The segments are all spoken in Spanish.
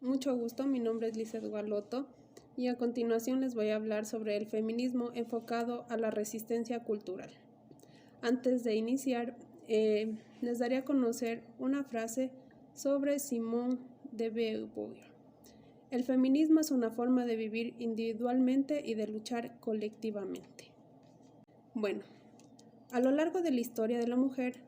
Mucho gusto, mi nombre es Lizeth Gualoto y a continuación les voy a hablar sobre el feminismo enfocado a la resistencia cultural. Antes de iniciar, les daré a conocer una frase sobre Simone de Beauvoir. El feminismo es una forma de vivir individualmente y de luchar colectivamente. Bueno, a lo largo de la historia de la mujer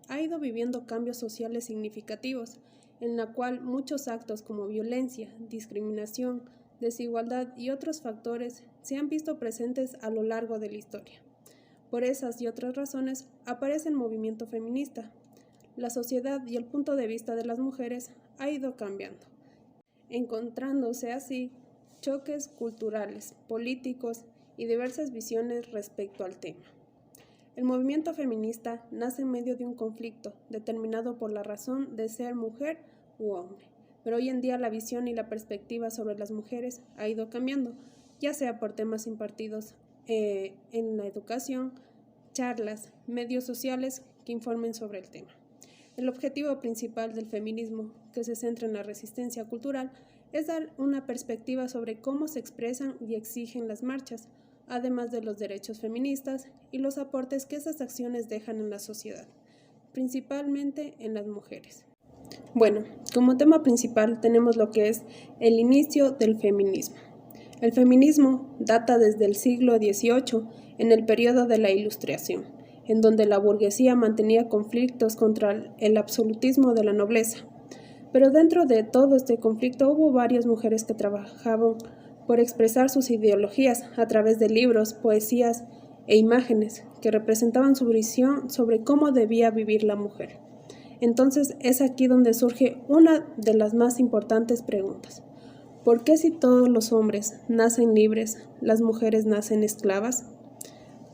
ha ido viviendo cambios sociales significativos, en la cual muchos actos como violencia, discriminación, desigualdad y otros factores se han visto presentes a lo largo de la historia. Por esas y otras razones aparece el movimiento feminista. La sociedad y el punto de vista de las mujeres ha ido cambiando, encontrándose así choques culturales, políticos y diversas visiones respecto al tema. El movimiento feminista nace en medio de un conflicto determinado por la razón de ser mujer u hombre, pero hoy en día la visión y la perspectiva sobre las mujeres ha ido cambiando, ya sea por temas impartidos en la educación, charlas, medios sociales que informen sobre el tema. El objetivo principal del feminismo, que se centra en la resistencia cultural, es dar una perspectiva sobre cómo se expresan y exigen las marchas, además de los derechos feministas y los aportes que esas acciones dejan en la sociedad, principalmente en las mujeres. Bueno, como tema principal tenemos lo que es el inicio del feminismo. El feminismo data desde el siglo XVIII, en el periodo de la Ilustración, en donde la burguesía mantenía conflictos contra el absolutismo de la nobleza. Pero dentro de todo este conflicto hubo varias mujeres que trabajaban por expresar sus ideologías a través de libros, poesías e imágenes que representaban su visión sobre cómo debía vivir la mujer. Entonces es aquí donde surge una de las más importantes preguntas. ¿Por qué si todos los hombres nacen libres, las mujeres nacen esclavas?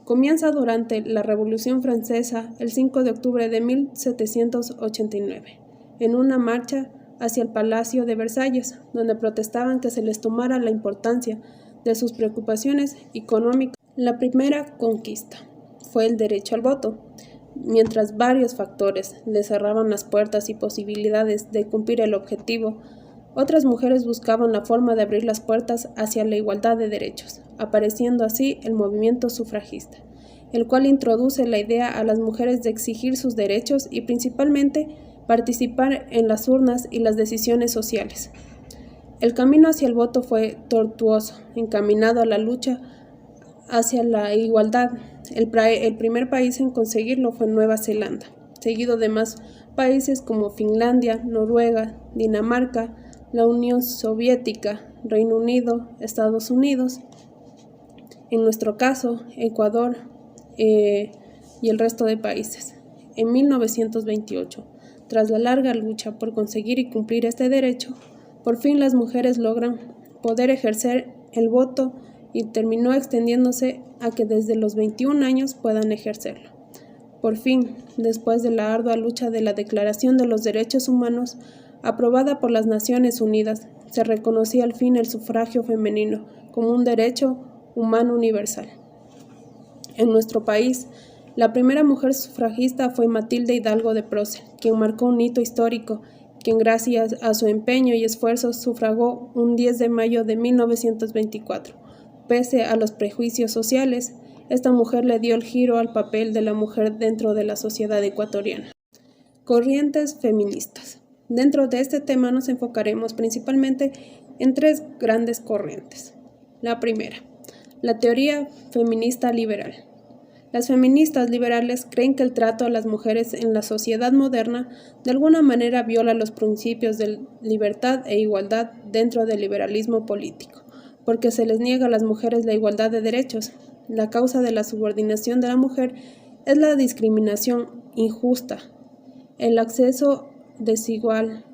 Comienza durante la Revolución Francesa el 5 de octubre de 1789, en una marcha hacia el Palacio de Versalles, donde protestaban que se les tomara la importancia de sus preocupaciones económicas. La primera conquista fue el derecho al voto. Mientras varios factores les cerraban las puertas y posibilidades de cumplir el objetivo, otras mujeres buscaban la forma de abrir las puertas hacia la igualdad de derechos, apareciendo así el movimiento sufragista, el cual introduce la idea a las mujeres de exigir sus derechos y principalmente participar en las urnas y las decisiones sociales. El camino hacia el voto fue tortuoso, encaminado a la lucha hacia la igualdad. El primer país en conseguirlo fue Nueva Zelanda, seguido de más países como Finlandia, Noruega, Dinamarca, la Unión Soviética, Reino Unido, Estados Unidos, en nuestro caso, Ecuador y el resto de países. En 1928, tras la larga lucha por conseguir y cumplir este derecho, por fin las mujeres logran poder ejercer el voto y terminó extendiéndose a que desde los 21 años puedan ejercerlo. Por fin, después de la ardua lucha de la Declaración de los Derechos Humanos, aprobada por las Naciones Unidas, se reconocía al fin el sufragio femenino como un derecho humano universal. En nuestro país, la primera mujer sufragista fue Matilde Hidalgo de Prócer, quien marcó un hito histórico, quien gracias a su empeño y esfuerzos sufragó un 10 de mayo de 1924. Pese a los prejuicios sociales, esta mujer le dio el giro al papel de la mujer dentro de la sociedad ecuatoriana. Corrientes feministas. Dentro de este tema nos enfocaremos principalmente en tres grandes corrientes. La primera, la teoría feminista liberal. Las feministas liberales creen que el trato a las mujeres en la sociedad moderna de alguna manera viola los principios de libertad e igualdad dentro del liberalismo político, porque se les niega a las mujeres la igualdad de derechos. La causa de la subordinación de la mujer es la discriminación injusta, el acceso desigual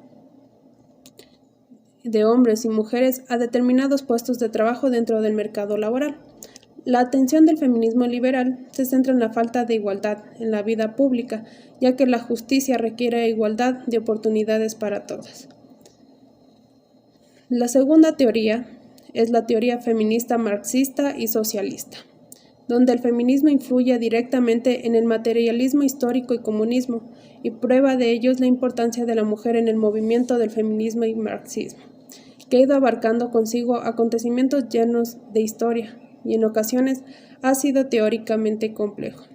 de hombres y mujeres a determinados puestos de trabajo dentro del mercado laboral. La atención del feminismo liberal se centra en la falta de igualdad en la vida pública, ya que la justicia requiere igualdad de oportunidades para todas. La segunda teoría es la teoría feminista marxista y socialista, donde el feminismo influye directamente en el materialismo histórico y comunismo, y prueba de ello es la importancia de la mujer en el movimiento del feminismo y marxismo. que ha ido abarcando consigo acontecimientos llenos de historia y en ocasiones ha sido teóricamente complejo.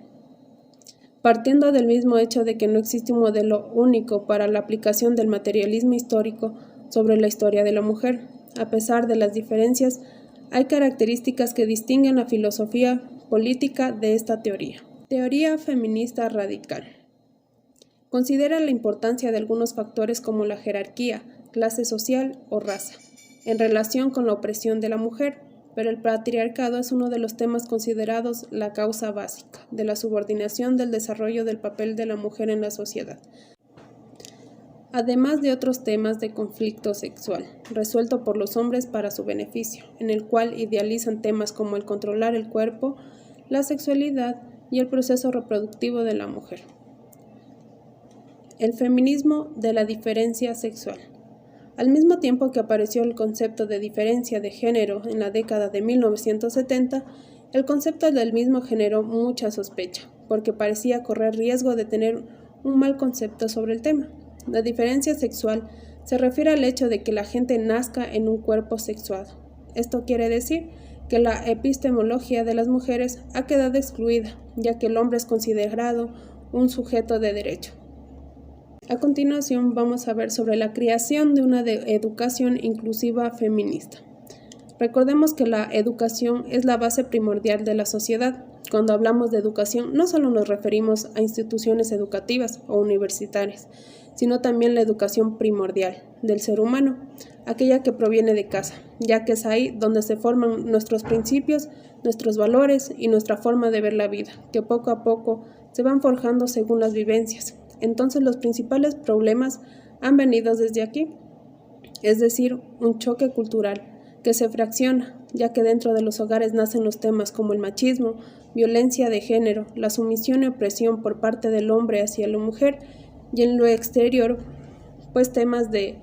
Partiendo del mismo hecho de que no existe un modelo único para la aplicación del materialismo histórico sobre la historia de la mujer, a pesar de las diferencias, hay características que distinguen la filosofía política de esta teoría. Teoría feminista radical. Considera la importancia de algunos factores como la jerarquía, clase social o raza, en relación con la opresión de la mujer, pero el patriarcado es uno de los temas considerados la causa básica de la subordinación del desarrollo del papel de la mujer en la sociedad, además de otros temas de conflicto sexual, resuelto por los hombres para su beneficio, en el cual idealizan temas como el controlar el cuerpo, la sexualidad y el proceso reproductivo de la mujer. El feminismo de la diferencia sexual. Al mismo tiempo que apareció el concepto de diferencia de género en la década de 1970, el concepto del mismo generó mucha sospecha, porque parecía correr riesgo de tener un mal concepto sobre el tema. La diferencia sexual se refiere al hecho de que la gente nazca en un cuerpo sexuado. Esto quiere decir que la epistemología de las mujeres ha quedado excluida, ya que el hombre es considerado un sujeto de derecho. A continuación vamos a ver sobre la creación de una educación inclusiva feminista. Recordemos que la educación es la base primordial de la sociedad. Cuando hablamos de educación no solo nos referimos a instituciones educativas o universitarias, sino también la educación primordial del ser humano, aquella que proviene de casa, ya que es ahí donde se forman nuestros principios, nuestros valores y nuestra forma de ver la vida, que poco a poco se van forjando según las vivencias. Entonces los principales problemas han venido desde aquí, es decir, un choque cultural que se fracciona, ya que dentro de los hogares nacen los temas como el machismo, violencia de género, la sumisión y opresión por parte del hombre hacia la mujer, y en lo exterior, pues temas de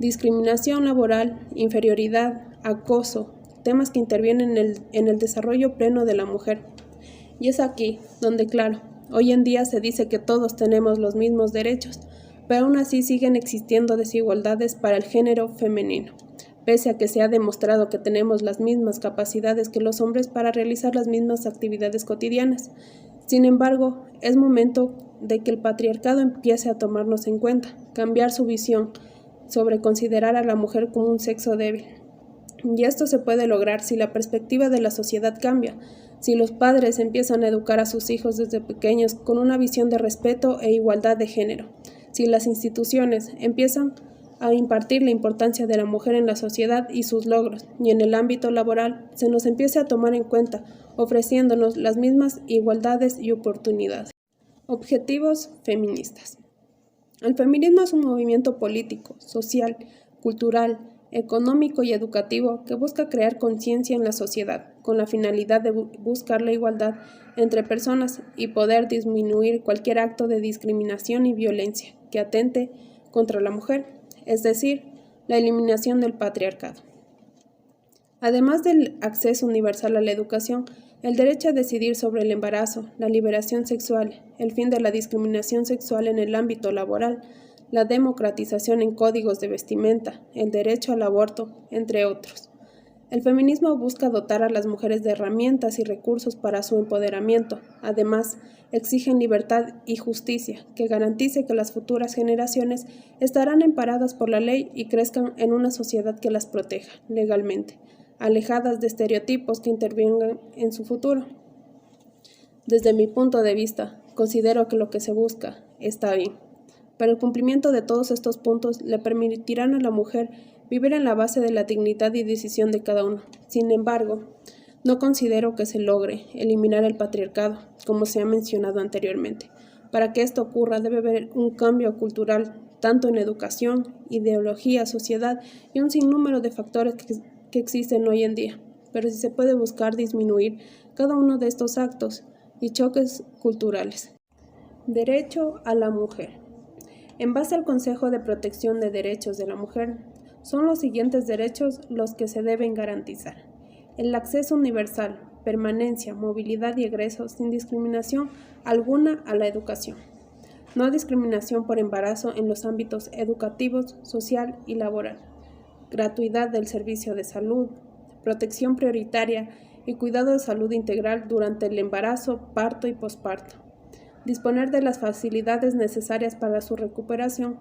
discriminación laboral, inferioridad, acoso, temas que intervienen en el desarrollo pleno de la mujer. Y es aquí donde, claro, hoy en día se dice que todos tenemos los mismos derechos, pero aún así siguen existiendo desigualdades para el género femenino, pese a que se ha demostrado que tenemos las mismas capacidades que los hombres para realizar las mismas actividades cotidianas. Sin embargo, es momento de que el patriarcado empiece a tomarnos en cuenta, cambiar su visión sobre considerar a la mujer como un sexo débil. Y esto se puede lograr si la perspectiva de la sociedad cambia, si los padres empiezan a educar a sus hijos desde pequeños con una visión de respeto e igualdad de género, si las instituciones empiezan a impartir la importancia de la mujer en la sociedad y sus logros, y en el ámbito laboral se nos empiece a tomar en cuenta, ofreciéndonos las mismas igualdades y oportunidades. Objetivos feministas. El feminismo es un movimiento político, social, cultural, económico y educativo que busca crear conciencia en la sociedad, con la finalidad de buscar la igualdad entre personas y poder disminuir cualquier acto de discriminación y violencia que atente contra la mujer, es decir, la eliminación del patriarcado. Además del acceso universal a la educación, el derecho a decidir sobre el embarazo, la liberación sexual, el fin de la discriminación sexual en el ámbito laboral, la democratización en códigos de vestimenta, el derecho al aborto, entre otros. El feminismo busca dotar a las mujeres de herramientas y recursos para su empoderamiento. Además, exigen libertad y justicia que garantice que las futuras generaciones estarán amparadas por la ley y crezcan en una sociedad que las proteja legalmente, alejadas de estereotipos que intervengan en su futuro. Desde mi punto de vista, considero que lo que se busca está bien, pero el cumplimiento de todos estos puntos le permitirán a la mujer vivir en la base de la dignidad y decisión de cada uno. Sin embargo, no considero que se logre eliminar el patriarcado, como se ha mencionado anteriormente. Para que esto ocurra debe haber un cambio cultural, tanto en educación, ideología, sociedad y un sinnúmero de factores que existen hoy en día. Pero sí se puede buscar disminuir cada uno de estos actos y choques culturales. Derecho a la mujer. En base al Consejo de Protección de Derechos de la Mujer, son los siguientes derechos los que se deben garantizar: el acceso universal, permanencia, movilidad y egreso sin discriminación alguna a la educación. No discriminación por embarazo en los ámbitos educativos, social y laboral. gratuidad del servicio de salud, protección prioritaria y cuidado de salud integral durante el embarazo, parto y posparto. Disponer de las facilidades necesarias para su recuperación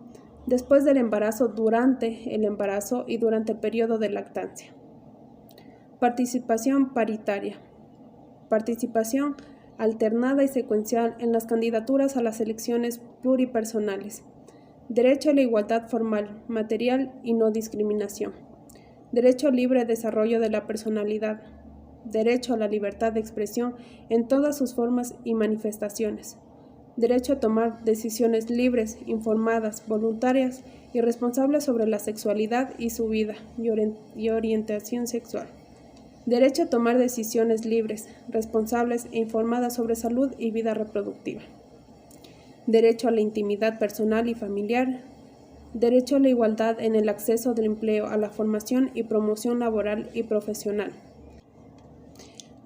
después del embarazo, durante el embarazo y durante el periodo de lactancia. Participación paritaria. Participación alternada y secuencial en las candidaturas a las elecciones pluripersonales. Derecho a la igualdad formal, material y no discriminación. Derecho al libre desarrollo de la personalidad. Derecho a la libertad de expresión en todas sus formas y manifestaciones. Derecho a tomar decisiones libres, informadas, voluntarias y responsables sobre la sexualidad y su vida y orientación sexual. Derecho a tomar decisiones libres, responsables e informadas sobre salud y vida reproductiva. Derecho a la intimidad personal y familiar. Derecho a la igualdad en el acceso del empleo, a la formación y promoción laboral y profesional.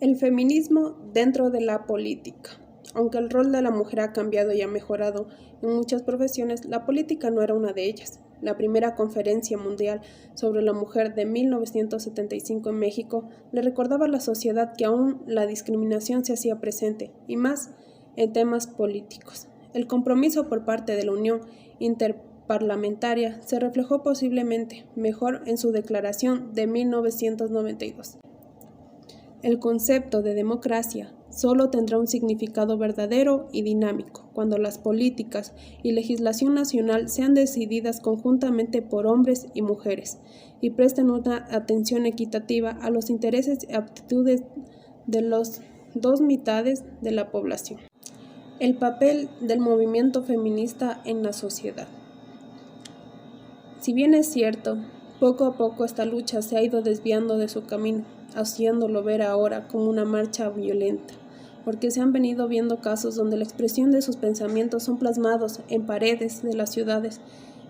El feminismo dentro de la política. Aunque el rol de la mujer ha cambiado y ha mejorado en muchas profesiones, la política no era una de ellas. La primera conferencia mundial sobre la mujer de 1975 en México le recordaba a la sociedad que aún la discriminación se hacía presente, y más en temas políticos. El compromiso por parte de la Unión Interparlamentaria se reflejó posiblemente mejor en su declaración de 1992. El concepto de democracia solo tendrá un significado verdadero y dinámico cuando las políticas y legislación nacional sean decididas conjuntamente por hombres y mujeres y presten una atención equitativa a los intereses y aptitudes de las dos mitades de la población. El papel del movimiento feminista en la sociedad. Si bien es cierto, poco a poco esta lucha se ha ido desviando de su camino, haciéndolo ver ahora como una marcha violenta, porque se han venido viendo casos donde la expresión de sus pensamientos son plasmados en paredes de las ciudades,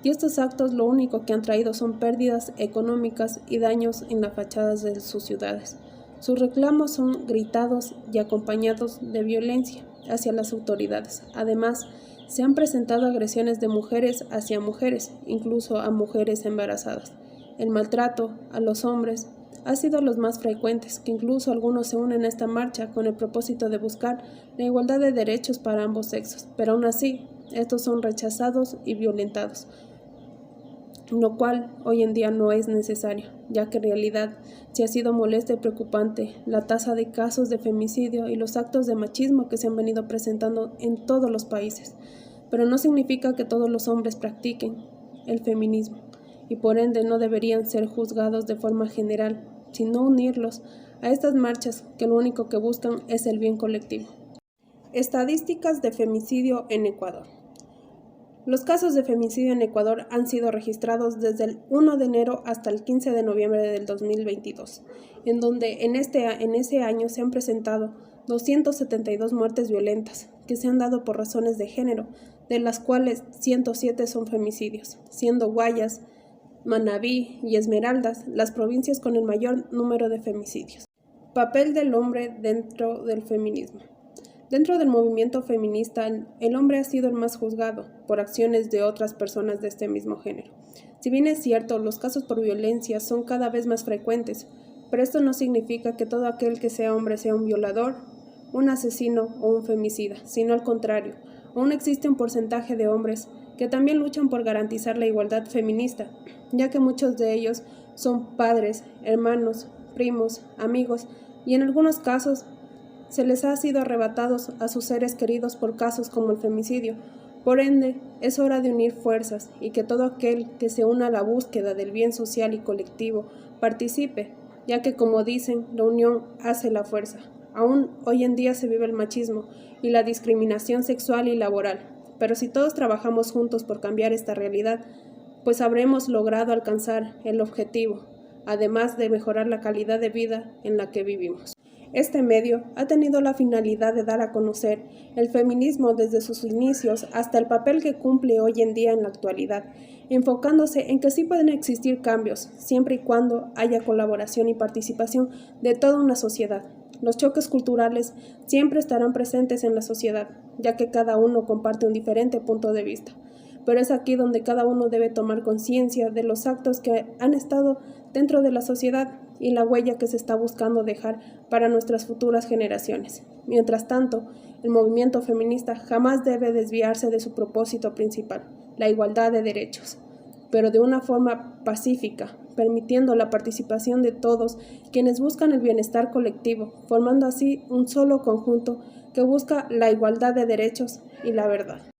y estos actos lo único que han traído son pérdidas económicas y daños en las fachadas de sus ciudades. Sus reclamos son gritados y acompañados de violencia hacia las autoridades. Además, se han presentado agresiones de mujeres hacia mujeres, incluso a mujeres embarazadas. El maltrato a los hombres ha sido los más frecuentes, que incluso algunos se unen a esta marcha con el propósito de buscar la igualdad de derechos para ambos sexos, pero aún así, estos son rechazados y violentados, lo cual hoy en día no es necesario, ya que en realidad sí ha sido molesta y preocupante la tasa de casos de femicidio y los actos de machismo que se han venido presentando en todos los países, pero no significa que todos los hombres practiquen el feminismo y por ende no deberían ser juzgados de forma general, sino unirlos a estas marchas que lo único que buscan es el bien colectivo. Estadísticas de femicidio en Ecuador. Los casos de femicidio en Ecuador han sido registrados desde el 1 de enero hasta el 15 de noviembre del 2022, en donde en ese año se han presentado 272 muertes violentas que se han dado por razones de género, de las cuales 107 son femicidios, siendo Guayas, Manabí y Esmeraldas las provincias con el mayor número de femicidios. Papel del hombre dentro del feminismo. Dentro del movimiento feminista, el hombre ha sido el más juzgado por acciones de otras personas de este mismo género. Si bien es cierto, los casos por violencia son cada vez más frecuentes, pero esto no significa que todo aquel que sea hombre sea un violador, un asesino o un femicida, sino al contrario, aún existe un porcentaje de hombres que también luchan por garantizar la igualdad feminista, ya que muchos de ellos son padres, hermanos, primos, amigos y en algunos casos se les ha sido arrebatados a sus seres queridos por casos como el femicidio. Por ende, es hora de unir fuerzas y que todo aquel que se una a la búsqueda del bien social y colectivo participe, ya que como dicen, la unión hace la fuerza. Aún hoy en día se vive el machismo y la discriminación sexual y laboral, pero si todos trabajamos juntos por cambiar esta realidad, pues habremos logrado alcanzar el objetivo, además de mejorar la calidad de vida en la que vivimos. Este medio ha tenido la finalidad de dar a conocer el feminismo desde sus inicios hasta el papel que cumple hoy en día en la actualidad, enfocándose en que sí pueden existir cambios, siempre y cuando haya colaboración y participación de toda una sociedad. Los choques culturales siempre estarán presentes en la sociedad, ya que cada uno comparte un diferente punto de vista, pero es aquí donde cada uno debe tomar conciencia de los actos que han estado dentro de la sociedad y la huella que se está buscando dejar para nuestras futuras generaciones. Mientras tanto, el movimiento feminista jamás debe desviarse de su propósito principal, la igualdad de derechos, pero de una forma pacífica, permitiendo la participación de todos quienes buscan el bienestar colectivo, formando así un solo conjunto que busca la igualdad de derechos y la verdad.